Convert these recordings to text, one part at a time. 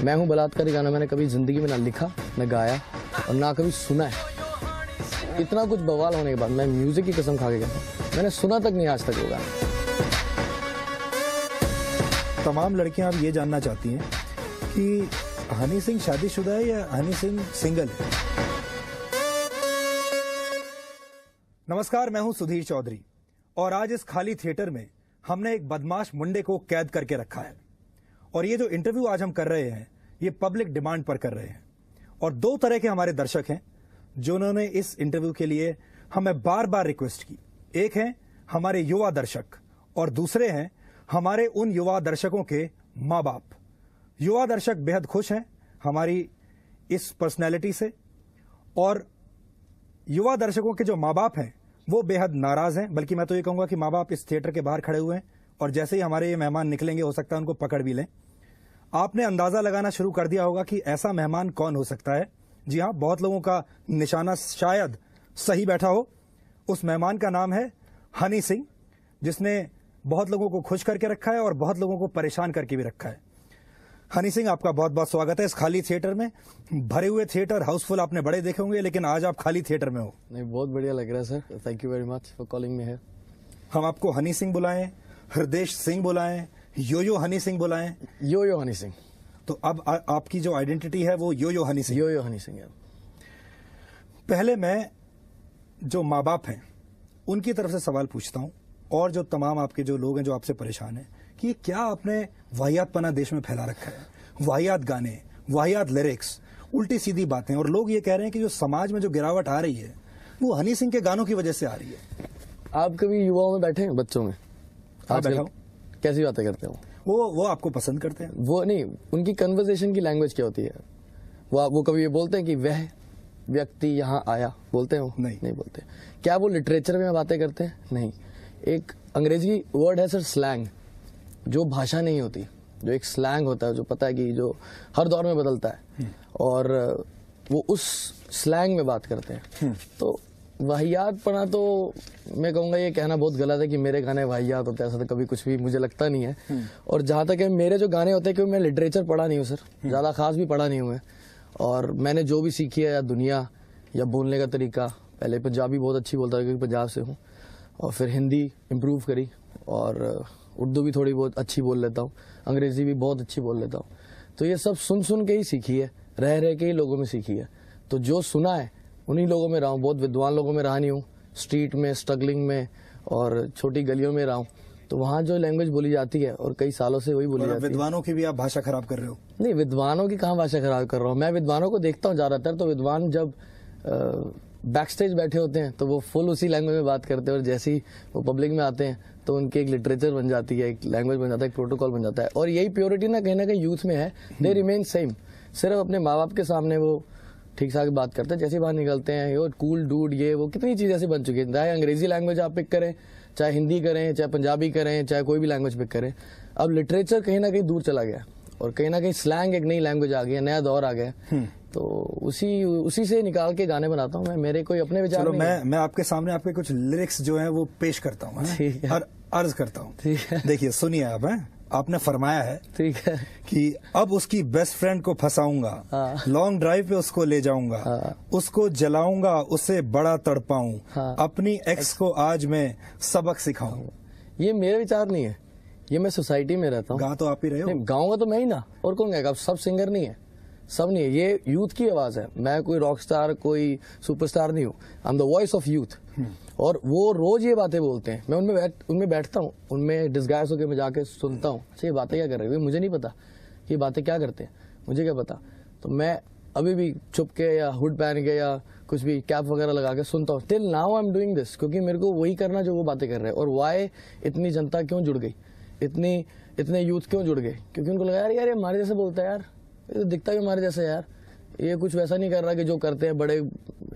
मैं हूँ बलात्कारी गाना मैंने कभी जिंदगी में ना लिखा, ना गाया और ना कभी सुना है। इतना कुछ बवाल होने के बाद मैं म्यूजिक की कसम खा के कहता हूँ, मैंने सुना तक नहीं आज तक वो गाना। तमाम लड़कियां अब ये जानना चाहती हैं कि हनी सिंह शादीशुदा है या हनी सिंह सिंगल है। नमस्कार, मैं हूं सुधीर चौधरी और आज इस खाली थिएटर में हमने एक बदमाश मुंडे को कैद करके रखा है। और ये जो इंटरव्यू आज हम कर रहे हैं ये पब्लिक डिमांड पर कर रहे हैं। और दो तरह के हमारे दर्शक हैं जिन्होंने इस इंटरव्यू के लिए हमें बार बार रिक्वेस्ट की। एक है हमारे युवा दर्शक और दूसरे हैं हमारे उन युवा दर्शकों के माँ बाप। युवा दर्शक बेहद खुश हैं हमारी इस पर्सनैलिटी से और युवा दर्शकों के जो माँ बाप हैं वो बेहद नाराज हैं। बल्कि मैं तो ये कहूंगा कि माँ बाप इस थिएटर के बाहर खड़े हुए हैं और जैसे ही हमारे ये मेहमान निकलेंगे हो सकता है उनको पकड़ भी लें। आपने अंदाजा लगाना शुरू कर दिया होगा कि ऐसा मेहमान कौन हो सकता है। जी हाँ, बहुत लोगों का निशाना शायद सही बैठा हो। उस मेहमान का नाम है हनी सिंह, जिसने बहुत लोगों को खुश करके रखा है और बहुत लोगों को परेशान करके भी रखा है। हनी सिंह, आपका बहुत बहुत स्वागत है इस खाली थिएटर में। भरे हुए थिएटर हाउसफुल आपने बड़े देखे होंगे, लेकिन आज आप खाली थिएटर में हो। नहीं, बहुत बढ़िया लग रहा है sir. Thank you very much for calling me here. हम आपको हनी सिंह बुलाएं, हृदेश सिंह बुलाएं, यो हनी सिंह बुलाएं। यो हनी सिंह। तो अब आपकी जो आइडेंटिटी है वो यो हनी सिंह। यो हनी सिंह है। पहले मैं जो माँ बाप हैं उनकी तरफ से सवाल पूछता हूं और जो तमाम आपके जो लोग हैं जो आपसे परेशान हैं कि क्या आपने वाहियातपना देश में फैला रखा है। वाहियात गाने, वाहियात लिरिक्स, उल्टी सीधी बातें। और लोग ये कह रहे हैं कि जो समाज में जो गिरावट आ रही है वो हनी सिंह के गानों की वजह से आ रही है। आप कभी युवाओं में बैठे हैं, बच्चों में? हाँ, बैठा हूं। कैसी बातें करते हो? वो आपको पसंद करते हैं? वो नहीं, उनकी कन्वर्सेशन की लैंग्वेज क्या होती है? वो कभी ये बोलते हैं कि वह व्यक्ति यहाँ आया, बोलते हैं वो? नहीं बोलते। क्या वो लिटरेचर में बातें करते हैं? नहीं। एक अंग्रेजी वर्ड है सर, स्लैंग, जो भाषा नहीं होती, जो एक स्लैंग होता है, जो पता है कि जो हर दौर में बदलता है और वो उस स्लैंग में बात करते हैं। तो वाहियातपना तो मैं कहूंगा ये कहना बहुत गलत है कि मेरे गाने वाहियात होते हैं, ऐसा तो कभी कुछ भी मुझे लगता नहीं है। और जहां तक है मेरे जो गाने होते हैं, क्योंकि मैं लिटरेचर पढ़ा नहीं हूँ सर, ज्यादा खास भी पढ़ा नहीं हूँ मैं। और मैंने जो भी सीखी है या दुनिया या बोलने का तरीका, पहले पंजाबी बहुत अच्छी बोलता था क्योंकि पंजाब से हूँ, और फिर हिंदी इम्प्रूव करी और उर्दू भी थोड़ी बहुत अच्छी बोल लेता हूँ, अंग्रेजी भी बहुत अच्छी बोल लेता हूँ। तो ये सब सुन सुन के ही सीखी है, रह रह के ही लोगों में सीखी है। तो जो सुना है उन्हीं लोगों में रहा हूँ, बहुत विद्वान लोगों में रहा नहीं हूँ, स्ट्रीट में, स्ट्रगलिंग में और छोटी गलियों में रहा हूँ। तो वहाँ जो लैंग्वेज बोली जाती है और कई सालों से वही बोली जाती है। विद्वानों की भी आप भाषा खराब कर रहे हो? नहीं, विद्वानों की कहाँ भाषा खराब कर रहा हूँ मैं। विद्वानों को देखता हूँ ज्यादातर, तो विद्वान जब बैक स्टेज बैठे होते हैं तो वो फुल उसी लैंग्वेज में बात करते हैं और जैसे ही वो पब्लिक में आते हैं तो उनकी एक लिटरेचर बन जाती है, एक लैंग्वेज बन जाता है, एक प्रोटोकॉल बन जाता है। और यही प्योरिटी ना कहीं यूथ में है। They remain same. सिर्फ अपने माँ बाप के सामने वो ठीक ठाक बात करते हैं, जैसे बाहर निकलते हैं यो कूल डूड, ये वो कितनी चीज ऐसी बन चुकी है। चाहे अंग्रेजी लैंग्वेज आप पिक करें, चाहे हिंदी करें, चाहे पंजाबी करें, चाहे कोई भी लैंग्वेज पिक करें, अब लिटरेचर कहीं ना कहीं दूर चला गया और कहीं ना कहीं स्लैंग एक नई लैंग्वेज आ गई है, नया दौर आ गया। तो उसी से निकाल के गाने बनाता हूँ मैं। मेरे कोई अपने विचार नहीं। मैं आपके सामने आपके कुछ लिरिक्स जो हैं वो पेश करता हूँ और अर्ज करता हूँ। देखिए, सुनिए आप। आपने फरमाया है, ठीक है, कि अब उसकी बेस्ट फ्रेंड को फंसाऊंगा, लॉन्ग ड्राइव पे उसको ले जाऊंगा, उसको जलाऊंगा, उसे बड़ा तड़पाऊं, अपनी एक्स को आज मैं सबक सिखाऊं। ये मेरे विचार नहीं है, ये मैं सोसाइटी में रहता हूँ। गा तो आप ही रहे हो। गाऊंगा तो मैं ही ना, और कौन गाएगा? सब सिंगर नहीं है, सब नहीं है। ये यूथ की आवाज है। मैं कोई रॉक स्टार, कोई सुपरस्टार नहीं हूँ। I am the voice of youth. और वो रोज ये बातें बोलते हैं, मैं उनमें बैठता हूँ, उनमें डिस्गाइज होकर मैं जाके सुनता हूँ, अच्छा ये बातें क्या कर रहे हैं, मुझे नहीं पता ये बातें क्या करते हैं, मुझे क्या पता। तो मैं अभी भी छुप के या हुड पहन के या कुछ भी कैप वगैरह लगा के सुनता हूँ। Till now I am doing this, क्योंकि मेरे को वही करना जो वो बातें कर रहे हैं। और वाई इतनी जनता क्यों जुड़ गई, इतने यूथ क्यों जुड़ गए? क्योंकि उनको लगा यार ये हमारे जैसे बोलता है, यार ये तो दिखता भी हमारे जैसे यार, ये कुछ वैसा नहीं कर रहा कि जो करते हैं बड़े।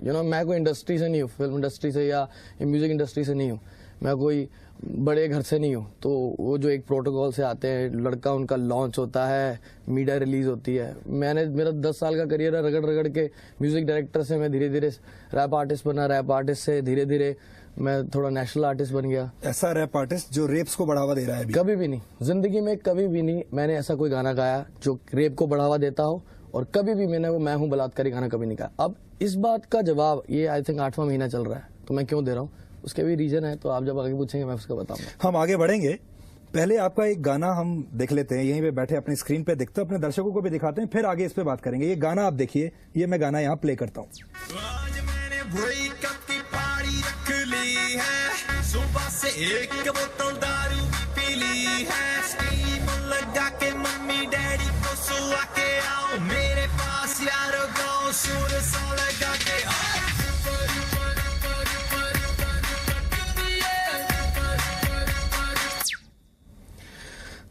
मैं कोई इंडस्ट्री से नहीं हूँ, फिल्म इंडस्ट्री से या म्यूजिक इंडस्ट्री से नहीं हूँ, मैं कोई बड़े घर से नहीं हूँ। तो वो जो एक प्रोटोकॉल से आते हैं, लड़का उनका लॉन्च होता है, मीडिया रिलीज होती है। मेरा 10 साल का करियर है, रगड़ रगड़ के म्यूजिक डायरेक्टर से मैं धीरे धीरे रैप आर्टिस्ट बना, रैप आर्टिस्ट से धीरे धीरे मैं थोड़ा नेशनल आर्टिस्ट बन गया। ऐसा रैप आर्टिस्ट जो रेप्स को बढ़ावा दे रहा है अभी? कभी भी नहीं, जिंदगी में कभी भी नहीं मैंने ऐसा कोई गाना गाया जो रेप को बढ़ावा देता हो, और कभी भी मैंने वो मैं हूं बलात्कारी गाना कभी नहीं गाया। अब इस बात का जवाब ये आई थिंक 8वां महीना चल रहा है, तो मैं क्यों दे रहा हूँ उसके भी रीजन है, तो आप जब आगे पूछेंगे मैं उसका बताऊंगा। हम आगे बढ़ेंगे, पहले आपका एक गाना हम देख लेते हैं, यहीं पे बैठे अपनी स्क्रीन पे देखते हैं, अपने दर्शकों को भी दिखाते हैं, फिर आगे इस पे बात करेंगे। ये गाना आप देखिए, ये मैं गाना यहाँ प्ले करता हूँ। आज मैंने भोई कप की पारी रख ली है, सुबह से एक बोतल दारू पी ली है, स्टीम लगा के मम्मी डैडी को सुला के आओ मेरे पास यारो, गाँव सुर सा लगा के आओ।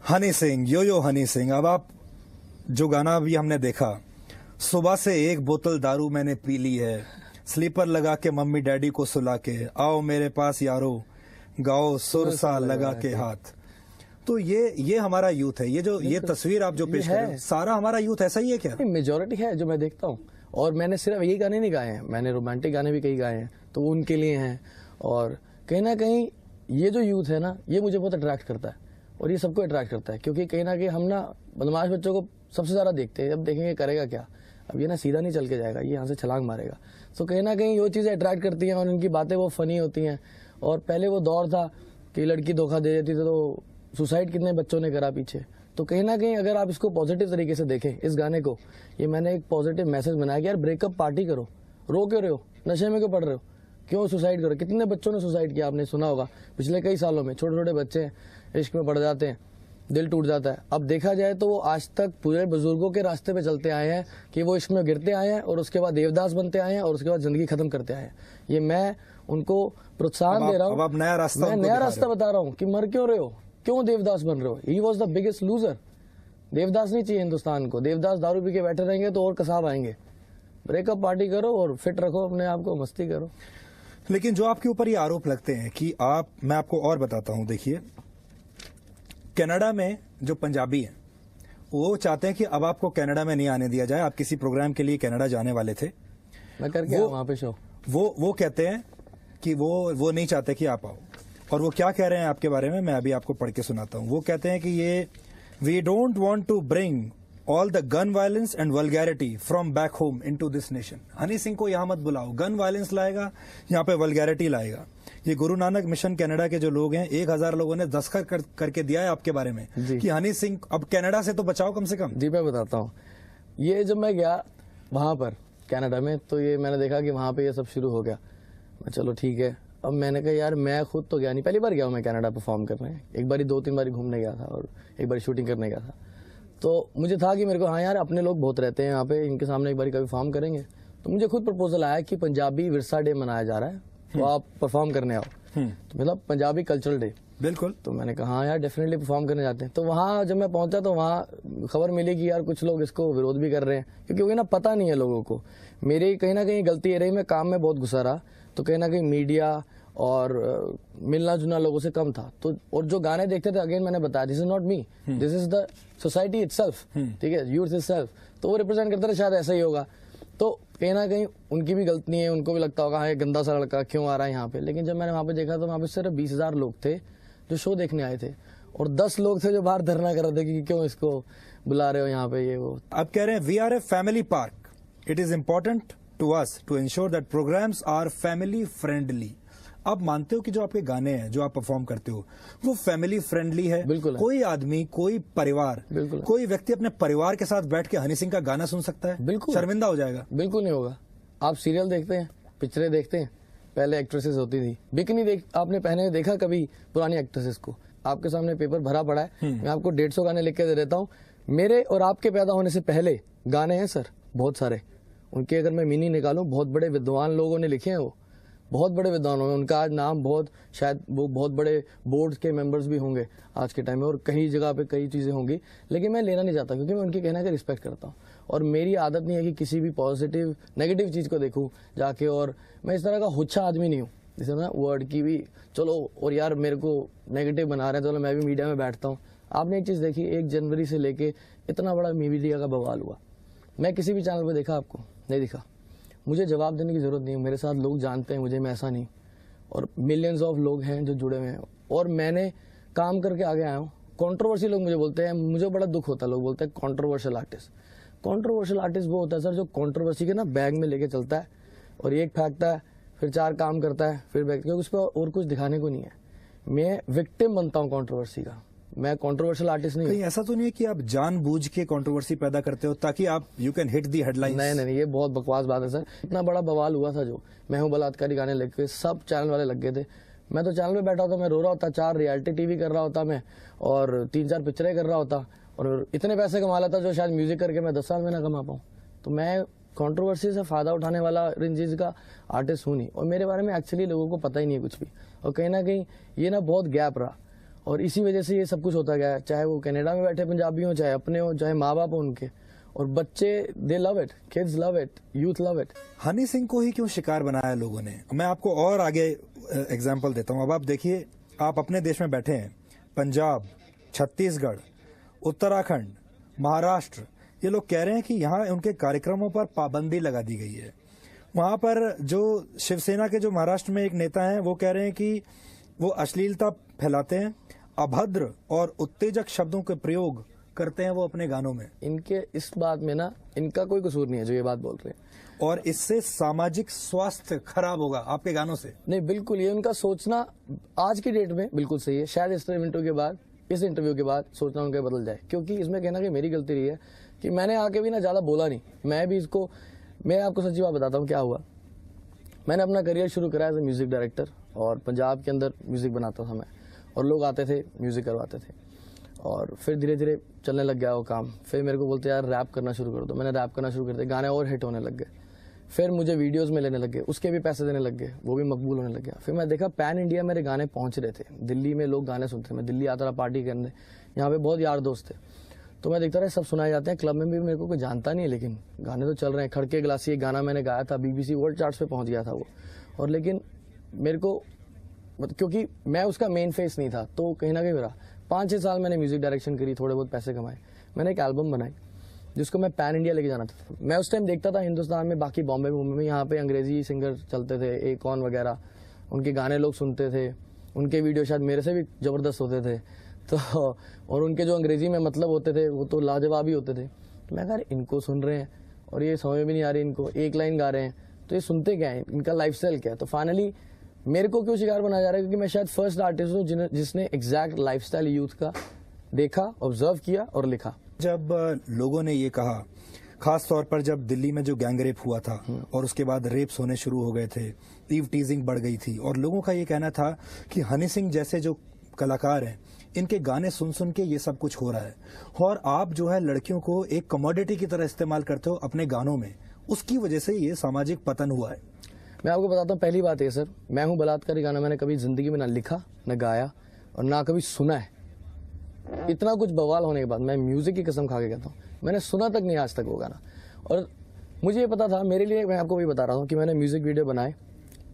हनी सिंह, यो हनी सिंह। अब आप जो गाना अभी हमने देखा, सुबह से एक बोतल दारू मैंने पी ली है, स्लीपर लगा के मम्मी डैडी को सुला के आओ मेरे पास यारो, गाओ सुर सा लगा के हाथ। तो ये हमारा यूथ है। ये तस्वीर आप जो पेश कर रहे हैं, सारा हमारा यूथ ऐसा ही है क्या? मेजोरिटी है जो मैं देखता हूँ, और मैंने सिर्फ यही गाने नहीं गाए हैं, मैंने रोमांटिक गाने भी कई गाए हैं, तो वो उनके लिए हैं। और कहीं ना कहीं ये जो यूथ है ना, ये मुझे बहुत अट्रैक्ट करता है, और ये सबको अट्रैक्ट करता है, क्योंकि कहीं ना कहीं हम ना बदमाश बच्चों को सबसे ज्यादा देखते हैं। अब देखेंगे करेगा क्या, अब ये ना सीधा नहीं चल के जाएगा, ये यहाँ से छलांग मारेगा। तो कहीं ना कहीं वो चीजें अट्रैक्ट करती हैं, और उनकी बातें वो फनी होती हैं। और पहले वो दौर था कि लड़की धोखा दे देती तो सुसाइड कितने बच्चों ने करा पीछे। तो कहीं ना कहीं अगर आप इसको पॉजिटिव तरीके से देखें, इस गाने को, ये मैंने एक पॉजिटिव मैसेज बनाया कि यार ब्रेकअप पार्टी करो, रो क्यों रहे हो, नशे में क्यों पड़ रहे हो, क्यों सुसाइड करो। कितने बच्चों ने सुसाइड किया, आपने सुना होगा पिछले कई सालों में, छोटे छोटे बच्चे इश्क में पड़ जाते हैं, दिल टूट जाता है। अब देखा जाए तो वो आज तक पूरे बुजुर्गों के रास्ते पे चलते आए हैं कि वो इश्क में गिरते आए हैं, और उसके बाद देवदास बनते आए हैं, और उसके बाद जिंदगी खत्म करते आए हैं। ये मैं उनको प्रोत्साहन दे रहा हूँ, नया रास्ता बता रहा हूँ कि मर क्यों रहे हो, क्यों देवदास बन रहे हो। He was the biggest loser. Devdas नहीं चाहिए हिंदुस्तान को। देवदास दारू पी के बैठे रहेंगे तो और कसाब आएंगे। ब्रेकअप पार्टी करो और फिट रखो अपने आप को, मस्ती करो। लेकिन जो आपके ऊपर ये आरोप लगते हैं कि मैं आपको और बताता हूं, देखिए कनाडा में जो पंजाबी हैं वो चाहते हैं कि अब आपको कनाडा में नहीं आने दिया जाए। आप किसी प्रोग्राम के लिए कनाडा जाने वाले थे, मैं करके वहां पे शो। वो कहते हैं कि वो नहीं चाहते कि आप आओ। और वो क्या कह रहे हैं आपके बारे में, मैं अभी आपको पढ़ के सुनाता हूं। वो कहते हैं कि ये we don't want to bring all the gun violence and vulgarity from back home into this nation. Honey Singh को यहां मत बुलाओ, गन वायलेंस लाएगा, यहाँ पे वल्गैरिटी लाएगा। ये गुरु नानक मिशन कनाडा के जो लोग हैं, 1000 लोगों ने दस्तखत करके दिया है आपके बारे में कि हनी सिंह अब कनाडा से तो बचाओ कम से कम। जी मैं बताता हूँ, ये जब मैं गया वहां पर कनाडा में, तो ये मैंने देखा कि वहां पे ये सब शुरू हो गया। मैं चलो ठीक है। अब मैंने कहा यार मैं खुद तो गया नहीं, पहली बार गया हूँ मैं कनाडा परफॉर्म करने। एक बारी 2-3 बारी घूमने गया था, और एक बार शूटिंग करने गया था। तो मुझे था कि मेरे को हाँ यार अपने लोग बहुत रहते हैं यहाँ पे, इनके सामने एक बारी कभी परफॉर्म करेंगे। तो मुझे खुद प्रपोजल आया कि पंजाबी विरसा डे मनाया जा रहा है, तो आप परफॉर्म करने आओ। तो मतलब पंजाबी कल्चरल डे। बिल्कुल। तो मैंने कहा हाँ यार डेफिनेटली परफॉर्म करने जाते हैं। तो वहाँ जब मैं पहुंचा तो वहाँ खबर मिली कि यार कुछ लोग इसको विरोध भी कर रहे हैं, क्योंकि ना पता नहीं है लोगों को। मेरी कहीं ना कहीं गलती ये रही, मैं काम में बहुत घुसा रहा, तो कहीं ना कहीं मीडिया और मिलना जुलना लोगों से कम था। तो और जो गाने देखते थे, अगेन मैंने बताया this is not me, this is the society itself, ठीक है, यूथ इटसेल्फ। तो वो रिप्रेजेंट करते थे, शायद ऐसा ही होगा। तो कहीं ना कहीं उनकी भी गलती है, उनको भी लगता होगा हाँ ये गंदा सा लड़का क्यों आ रहा है यहाँ पे। लेकिन जब मैंने वहां पे देखा तो वहां पे सिर्फ 20,000 लोग थे जो शो देखने आए थे, और 10 लोग थे जो बाहर धरना कर रहे थे कि क्यों इसको बुला रहे हो यहाँ पे, ये वो। अब कह रहे हैं we are a family park, it is important to us to ensure that programmes are family friendly. आप मानते हो कि जो आपके गाने हैं, जो आप परफॉर्म करते हो, वो फैमिली फ्रेंडली है? बिल्कुल। कोई आदमी, कोई परिवार, कोई व्यक्ति अपने परिवार के साथ बैठ के हनी सिंह का गाना सुन सकता है? बिल्कुल। शर्मिंदा हो जाएगा? बिल्कुल नहीं होगा। आप सीरियल देखते हैं, पिक्चरें देखते हैं, पहले एक्ट्रेसेस होती थी, बिकनी आपने पहने देखा कभी पुरानी एक्ट्रेसेस को? आपके सामने पेपर भरा पड़ा है, मैं आपको 150 गाने लिख के दे देता हूँ। मेरे और आपके पैदा होने से पहले गाने हैं सर बहुत सारे, उनके अगर मैं मीनिंग निकालूं, बहुत बड़े विद्वान लोगों ने लिखे हैं, वो बहुत बड़े विद्वान होंगे, उनका आज नाम बहुत, शायद वो बहुत बड़े बोर्ड के मेंबर्स भी होंगे आज के टाइम में, और कई जगह पे कई चीजें होंगी। लेकिन मैं लेना नहीं चाहता, क्योंकि मैं उनके कहने का रिस्पेक्ट करता हूँ, और मेरी आदत नहीं है कि किसी भी पॉजिटिव नेगेटिव चीज को देखूं जाके। और मैं इस तरह का हुच्छा आदमी नहीं हूँ, जैसे ना वर्ड की भी चलो और यार मेरे को नेगेटिव बना रहे हैं, चलो मैं भी मीडिया में बैठता हूँ। आपने एक चीज देखी, 1 जनवरी से लेके इतना बड़ा मीडिया का बवाल हुआ, मैं किसी भी चैनल पे देखा आपको? नहीं दिखा। मुझे जवाब देने की जरूरत नहीं है, मेरे साथ लोग जानते हैं मुझे, मैं ऐसा नहीं। और मिलियंस ऑफ लोग हैं जो जुड़े हुए हैं, और मैंने काम करके आगे आया हूँ। कंट्रोवर्सी लोग मुझे बोलते हैं, मुझे बड़ा दुख होता है, लोग बोलते हैं कंट्रोवर्शियल आर्टिस्ट। कंट्रोवर्शियल आर्टिस्ट वो होता है सर जो कंट्रोवर्सी के ना बैग में लेके चलता है और एक फेंकता है, फिर 4 काम करता है, फिर बैग, क्योंकि उस पर और कुछ दिखाने को नहीं है। मैं विक्टिम बनता हूँ कंट्रोवर्सी का, मैं कंट्रोवर्शियल आर्टिस्ट नहीं। कहीं ऐसा तो नहीं है कि आप जानबूझ के कंट्रोवर्सी पैदा करते हो ताकि आप you can hit the headlines? नहीं, ये बहुत बकवास बात है सर। इतना बड़ा बवाल हुआ था, जो मैं हूँ बलात्कारी गाने लग गए, सब चैनल वाले लग गए थे। मैं तो चैनल पे बैठा होता, मैं रो रहा होता, 4 रियलिटी टीवी कर रहा होता मैं, और 3-4 पिक्चरें कर रहा होता, और इतने पैसे कमा लेता जो शायद म्यूजिक करके मैं 10 साल में ना कमा पाऊँ। तो मैं कंट्रोवर्सी से फायदा उठाने वाला इन चीज का आर्टिस्ट हूँ नहीं, और मेरे बारे में एक्चुअली लोगों को पता ही नहीं है कुछ भी, और कहीं ना कहीं ये ना बहुत गैप रहा, और इसी वजह से ये सब कुछ होता गया है। चाहे वो कनाडा में बैठे पंजाबी हो, चाहे अपने हो, चाहे माँ बाप हो उनके, और बच्चे दे love it, kids love it, youth love it. Honey Singh को ही क्यों शिकार बनाया लोगों ने? मैं आपको और आगे एग्जाम्पल देता हूँ। अब आप देखिए, आप अपने देश में बैठे हैं, पंजाब, छत्तीसगढ़, उत्तराखंड, महाराष्ट्र, ये लोग कह रहे हैं कि यहाँ उनके कार्यक्रमों पर पाबंदी लगा दी गई है। वहां पर जो शिवसेना के जो महाराष्ट्र में एक नेता हैं, वो कह रहे हैं कि वो अश्लीलता फैलाते हैं, अभद्र और उत्तेजक शब्दों के प्रयोग करते हैं वो अपने गानों में। इनके इस बात में ना इनका कोई कसूर नहीं है जो ये बात बोल रहे हैं, और इससे सामाजिक स्वास्थ्य खराब होगा आपके गानों से। नहीं, बिल्कुल ये उनका सोचना आज की डेट में बिल्कुल सही है। शायद इस इंटरव्यू के बाद सोचना उनका बदल जाए, क्योंकि इसमें कहना कि मेरी गलती रही है कि मैंने आके भी ना ज्यादा बोला नहीं। मैं आपको सच्ची बात बताता हूँ क्या हुआ। मैंने अपना करियर शुरू करा एज ए म्यूजिक डायरेक्टर, और पंजाब के अंदर म्यूजिक बनाता था मैं, और लोग आते थे म्यूजिक करवाते थे, और फिर धीरे धीरे चलने लग गया वो काम। फिर मेरे को बोलते यार रैप करना शुरू कर दो, मैंने रैप करना शुरू कर दिया, गाने और हिट होने लग गए। फिर मुझे वीडियोस में लेने लग गए, उसके भी पैसे देने लग गए, वो भी मकबूल होने लग गया। फिर मैं देखा पैन इंडिया मेरे गाने पहुंच रहे थे, दिल्ली में लोग गाने सुनते थे, मैं दिल्ली आता रहा पार्टी करने, यहाँ पे बहुत यार दोस्त थे, तो मैं देखता रहा सब सुनाए जाते हैं, क्लब में भी मेरे को कोई जानता नहीं है, लेकिन गाने तो चल रहे हैं। खड़के गिलासी एक गाना मैंने गाया था, BBC वर्ल्ड चार्ट्स पे पहुंच गया था वो, और लेकिन मेरे को क्योंकि मैं उसका मेन फेस नहीं था, तो कहीं ना कहीं मेरा 5-6 साल मैंने म्यूजिक डायरेक्शन करी, थोड़े बहुत पैसे कमाए, मैंने एक एल्बम बनाई जिसको मैं पैन इंडिया लेके जाना था। मैं उस टाइम देखता था हिंदुस्तान में, बाकी बॉम्बे में यहाँ पे अंग्रेजी सिंगर चलते थे, एकॉन वगैरह, उनके गाने लोग सुनते थे, उनके वीडियो शायद मेरे से भी जबरदस्त होते थे, तो और उनके जो अंग्रेजी में मतलब होते थे वो तो लाजवाब ही होते थे। तो मैं कहा इनको सुन रहे हैं और ये समझ में भी नहीं आ रही, इनको एक लाइन गा रहे हैं, तो ये सुनते क्या है, इनका लाइफस्टाइल क्या है। तो फाइनली मेरे को क्यों शिकार बनाया जा रहा है, क्योंकि मैं शायद फर्स्ट आर्टिस्ट हूँ जिसने एग्जैक्ट लाइफस्टाइल यूथ का देखा, ऑब्जर्व किया और लिखा। जब लोगों ने ये कहा, खास तौर पर जब दिल्ली में जो गैंग रेप हुआ था और उसके बाद रेप्स होने शुरू हो गए थे, ईव टीजिंग बढ़ गई थी, और लोगों का ये कहना था कि हनी सिंह जैसे जो कलाकार हैं इनके गाने सुन सुन के ये सब कुछ हो रहा है, और आप जो है लड़कियों को एक कमोडिटी की तरह इस्तेमाल करते हो अपने गानों में, उसकी वजह से ये सामाजिक पतन हुआ है। मैं आपको बताता हूँ, पहली बात है सर, मैं हूँ बलात्कारी गाना मैंने कभी जिंदगी में ना लिखा, न गाया और ना कभी सुना है। इतना कुछ बवाल होने के बाद मैं म्यूजिक की कसम खा के कहता हूँ, मैंने सुना तक नहीं आज तक वो गाना। और मुझे ये पता था, मेरे लिए, मैं आपको भी बता रहा हूँ कि मैंने म्यूजिक वीडियो बनाए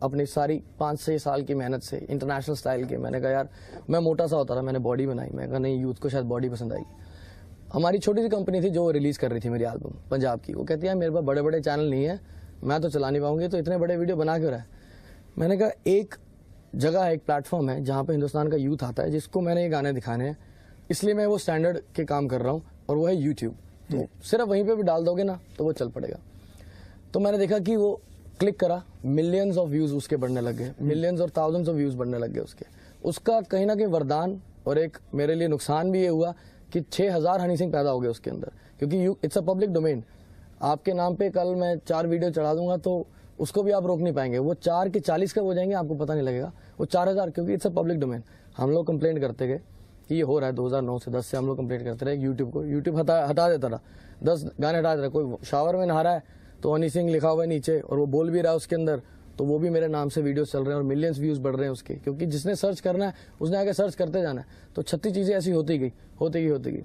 अपनी सारी 5-6 साल की मेहनत से, इंटरनेशनल स्टाइल के। मैंने कहा यार, मैं मोटा सा होता था, मैंने बॉडी बनाई, मैं कहा नहीं यूथ को शायद बॉडी पसंद आएगी। हमारी छोटी सी कंपनी थी जो रिलीज कर रही थी मेरी एल्बम पंजाब की, वो कहती है मेरे पास बड़े बड़े चैनल नहीं है, मैं तो चला नहीं पाऊंगी, तो इतने बड़े वीडियो बना क्यों रहा है। मैंने कहा एक जगह है, एक प्लेटफॉर्म है जहाँ पे हिंदुस्तान का यूथ आता है, जिसको मैंने ये गाने दिखाने हैं, इसलिए मैं वो स्टैंडर्ड के काम कर रहा हूँ, और वो है यूट्यूब। तो सिर्फ वहीं पे भी डाल दोगे ना तो वो चल पड़ेगा। तो मैंने देखा कि वो क्लिक करा, मिलियंस ऑफ व्यूज उसके बढ़ने लग गए, मिलियंस और थाउजेंड्स ऑफ व्यूज बढ़ने लग गए उसके। उसका कहीं ना कहीं वरदान और एक मेरे लिए नुकसान भी ये हुआ कि 6000 हनी सिंह पैदा हो गए उसके अंदर, क्योंकि इट्स अ पब्लिक डोमेन। आपके नाम पे कल मैं 4 वीडियो चढ़ा दूंगा तो उसको भी आप रोक नहीं पाएंगे, वो 4 के 40 कब हो जाएंगे आपको पता नहीं लगेगा, वो 4000, क्योंकि इट्स अ पब्लिक डोमेन। हम लोग कंप्लेंट करते गए कि ये हो रहा है, 2009 से 10 से हम लोग कंप्लेंट करते रहे यूट्यूब को, यूट्यूब हटा देता रहा, 10 गाने हटा देता रहा। कोई शावर में नहा रहा है तो हनी सिंह लिखा हुआ है नीचे और वो बोल भी रहा है उसके अंदर, तो वो भी मेरे नाम से वीडियो चल रहे हैं और मिलियंस व्यूज बढ़ रहे हैं उसके, क्योंकि जिसने सर्च करना है उसने आगे सर्च करते जाना है। तो 36 चीजें ऐसी होती गई।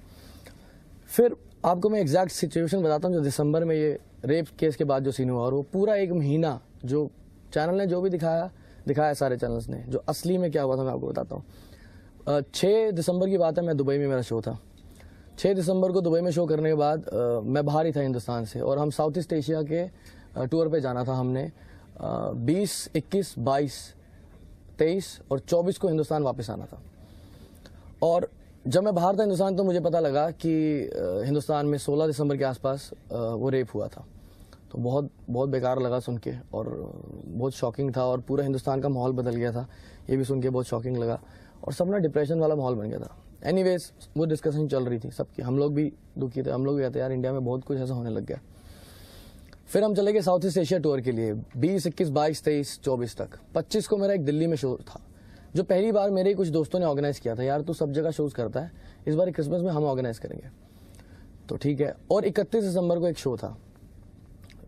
फिर आपको मैं एग्जैक्ट सिचुएशन बताता हूँ, जो दिसंबर में ये रेप केस के बाद जो सीन हुआ, और वो पूरा 1 महीना जो चैनल ने जो भी दिखाया सारे चैनल्स ने, जो असली में क्या हुआ था मैं आपको बताता हूँ। 6 दिसंबर की बात है, मैं दुबई में मेरा शो था। 6 दिसंबर को दुबई में शो करने के बाद मैं बाहर ही था हिंदुस्तान से, और हम साउथ ईस्ट एशिया के टूर पे जाना था हमने। 20, 21, 22 23 और 24 को हिंदुस्तान वापस आना था। और जब मैं बाहर था हिंदुस्तान तो मुझे पता लगा कि हिंदुस्तान में 16 दिसंबर के आसपास वो रेप हुआ था। तो बहुत बहुत बेकार लगा सुन के और बहुत शॉकिंग था और पूरा हिंदुस्तान का माहौल बदल गया था। ये भी सुन के बहुत शॉकिंग लगा और सब ना डिप्रेशन वाला माहौल बन गया था। एनीवेज वो डिस्कशन चल रही थी सबकी, हम लोग भी दुखी थे, हम लोग भी कहते यार इंडिया में बहुत कुछ ऐसा होने लग गया। फिर हम चले गए साउथ ईस्ट एशिया टूर के लिए 20, 21, 22, 23, 24 तक। 25 को मेरा एक दिल्ली में शो था जो पहली बार मेरे कुछ दोस्तों ने ऑर्गेनाइज किया था। यार तू सब जगह शोज करता है, इस बार क्रिसमस में हम ऑर्गेनाइज करेंगे। तो ठीक है। और 31 दिसंबर को एक शो था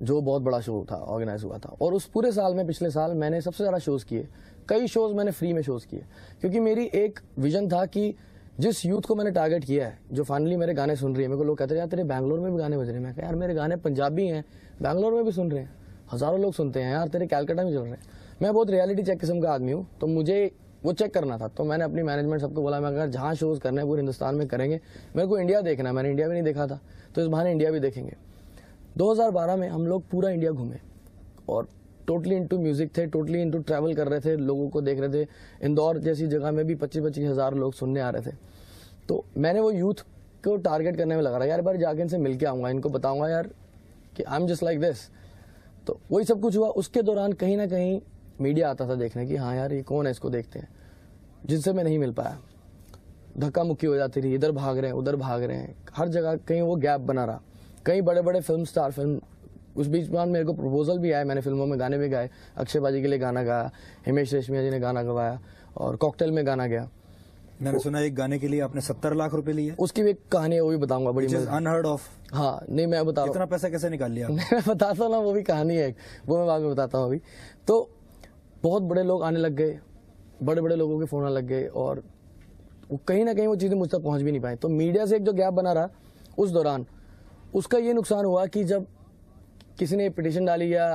जो बहुत बड़ा शो था, ऑर्गेनाइज हुआ था। और उस पूरे साल में, पिछले साल मैंने सबसे ज्यादा शोज किए। कई शोज मैंने फ्री में शोज किए क्योंकि मेरी एक विजन था कि जिस यूथ को मैंने टारगेट किया है, जो फाइनली मेरे गाने सुन रही है, मेरे को लोग कहते हैं यार तेरे बैंगलोर में भी गाने बज रहे हैं। मैं कहा यार मेरे गाने पंजाबी हैं, बैंगलोर में भी सुन रहे हैं, हजारों लोग सुनते हैं यार, तेरे कैलकाटा में चल रहे हैं। मैं बहुत रियलिटी चेक किस्म का आदमी हूँ, तो मुझे वो चेक करना था। तो मैंने अपनी मैनेजमेंट सबको बोला मैं अगर जहाँ शोज करने हैं पूरे हिंदुस्तान में करेंगे। मेरे को इंडिया देखना है, मैंने इंडिया भी नहीं देखा था, तो इस बहाने इंडिया भी देखेंगे। 2012 में हम लोग पूरा इंडिया घूमे और टोटली इंटू म्यूजिक थे, टोटली इंटू ट्रैवल कर रहे थे, लोगों को देख रहे थे। इंदौर जैसी जगह में भी 25-25 हज़ार लोग सुनने आ रहे थे। तो मैंने वो यूथ को टारगेट करने में लगा रहा यार, बार जाके इनसे मिल के आऊंगा, इनको बताऊंगा यार कि I am just like this. तो वही सब कुछ हुआ। उसके दौरान कहीं ना कहीं मीडिया आता था देखने की, हाँ यार ये कौन है, इसको देखते हैं, जिनसे मैं नहीं मिल पाया। धक्का मुक्की हो जाती रही, इधर भाग रहे हैं उधर भाग रहे हैं, हर जगह कहीं वो गैप बना रहा। कई बड़े बड़े फिल्म स्टार उस बीच में मेरे को प्रपोजल भी आए, मैंने फिल्मों में गाने भी गाए। अक्षय बाजी के लिए गाना गाया, हिमेश रेशमिया जी ने गाना गवाया और कॉकटेल में गाना गया। मैंने सुना एक गाने के लिए आपने 70 लाख रुपए लिए। उसकी भी एक कहानी है, वो भी बताऊंगा, बड़ी अनहर्ड ऑफ। हाँ नहीं मैं बता रहा हूँ इतना पैसा कैसे निकाल लिया मैं बताता हूँ ना, वो भी कहानी है, वो मैं बाद में बताता हूँ। अभी तो बहुत बड़े लोग आने लग गए, बड़े बड़े लोगों के फोन आने लग गए और कहीं ना कहीं वो चीजें मुझ तक पहुंच भी नहीं पाई। तो मीडिया से एक जो गैप बना रहा उस दौरान, उसका ये नुकसान हुआ कि जब किसी ने पिटीशन डाली या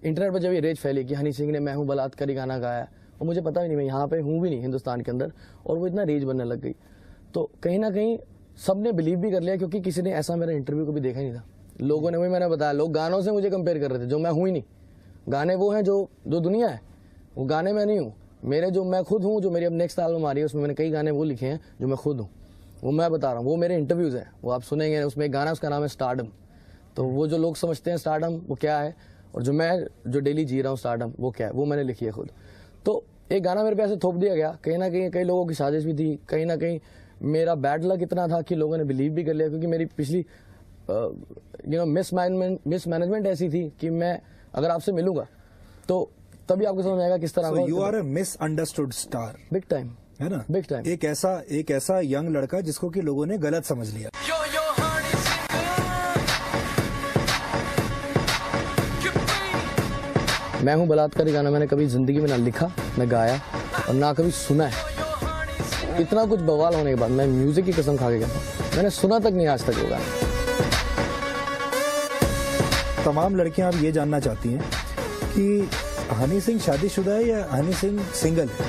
इंटरनेट पर जब ये रेज फैली कि हनी सिंह ने मैं हूं बलात्कारी गाना गाया, और मुझे पता भी नहीं, मैं यहाँ पे हूँ भी नहीं हिंदुस्तान के अंदर, और वो इतना रेज बनने लग गई। तो कहीं ना कहीं सबने बिलीव भी कर लिया क्योंकि किसी ने ऐसा मेरा इंटरव्यू को भी देखा ही नहीं था। लोगों ने, वही मैंने बताया, लोग गानों से मुझे कंपेयर कर रहे थे जो मैं हूं ही नहीं। गाने वो हैं जो दुनिया है, वो गाने मैं नहीं हूँ। मेरे जो मैं खुद हूँ, जो मेरी अब नेक्स्ट एल्बम आ रही है उसमें मैंने कई गाने वो लिखे हैं जो मैं खुद हूँ, वो मैं बता रहा हूँ। वो मेरे इंटरव्यूज हैं, वो आप सुनेंगे। उसमें एक गाना उसका नाम है स्टारडम। तो वो जो लोग समझते हैं स्टारडम वो क्या है और जो मैं जो डेली जी रहा हूँ स्टारडम वो क्या है, वो मैंने लिखी है खुद। तो एक गाना मेरे पे ऐसे थोप दिया गया, कहीं ना कहीं कई लोगों की साजिश भी थी, कहीं ना कहीं मेरा बैड लक इतना था कि लोगों ने बिलीव भी कर लिया क्योंकि मेरी पिछली मिसमैनेजमेंट ऐसी थी कि मैं अगर आपसे मिलूंगा तो तभी आपको समझ आएगा किस तरह। You are a misunderstood star, big time, है ना, बिग टाइम। एक ऐसा यंग लड़का जिसको कि लोगों ने गलत समझ लिया। मैं हूँ बलात्कारी गाना मैंने कभी जिंदगी में ना लिखा, ना गाया और ना कभी सुना है। इतना कुछ बवाल होने के बाद मैं म्यूजिक की कसम खा के कहता हूँ, मैंने सुना तक नहीं आज तक वो गाना। तमाम लड़कियां अब ये जानना चाहती हैं कि हनी सिंह शादीशुदा है या हनी सिंह सिंगल है।